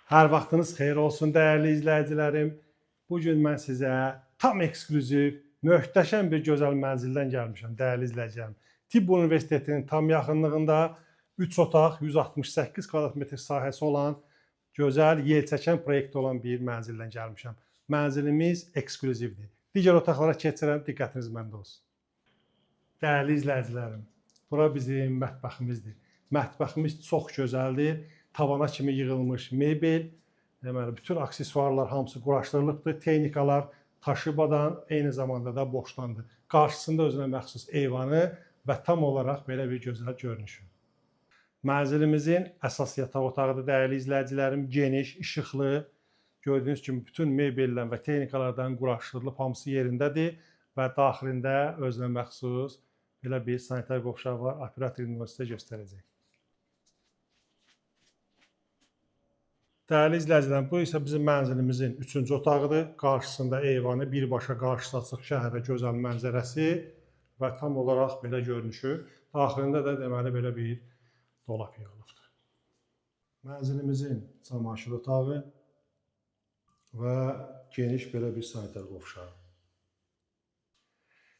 Hər vaxtınız xeyir olsun, dəyərli izləyicilərim. Bugün mən sizə tam eksklüziv, möhtəşəm bir gözəl mənzildən gəlmişəm, dəyərli izləyicilərim. Tibb Universitetinin tam yaxınlığında 3 otaq, 168 kvadrat metr sahəsi olan, gözəl, yelçəkən proyekti olan bir mənzildən gəlmişəm. Mənzilimiz eksklüzivdir. Digər otaqlara keçirəm, diqqətiniz məndə olsun. Dəyərli izləyicilərim, bura bizim mətbəximizdir. Mətbəximiz çox gözəldir. Tavana kimi yığılmış mebel, deməli, bütün aksesuarlar hamısı quraşdırılıbdır. Texnikalar taşıbadan, eyni zamanda da boşdandır. Qarşısında özünə məxsus eyvanı və tam olaraq belə bir gözəl görünüşü. Mənzilimizin əsas yataq otağıdır, dəyərli izləyicilərim. Geniş, işıqlı, gördüyünüz kimi bütün mebeldən və texnikalardan quraşdırılıb, hamısı yerindədir və daxilində özünə məxsus belə bir sanitar qovşağı var. Operator sizə göstərəcək. Dəyərli izləyicilərim, bu isə bizim mənzilimizin 3-cü otağıdır. Qarşısında eyvanı, birbaşa qarşısı açıq şəhərə gözəl mənzərəsi və tam olaraq belə görünüşü. Daxilində də deməli belə bir dolap yığılıbdır. Mənzilimizin çamaşır otağı və geniş belə bir sanitar qovşağı.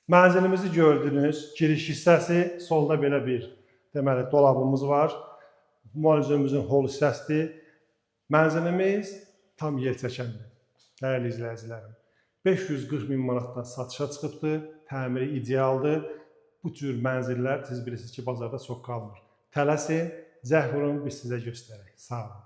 Mənzilimizi gördünüz, giriş hissəsi, solda belə bir deməli dolabımız var. Müalicəmizin hol hissəsidir. Mənzilimiz tam yelçəkəndir, dəyərli izləyicilərim. 540 min manatdan satışa çıxıbdır, təmiri idealdır. Bu cür mənzillər siz bilirsiniz ki, bazarda çox qalmır. Tələsin, zəng vurun, biz sizə göstərək. Sağ olun.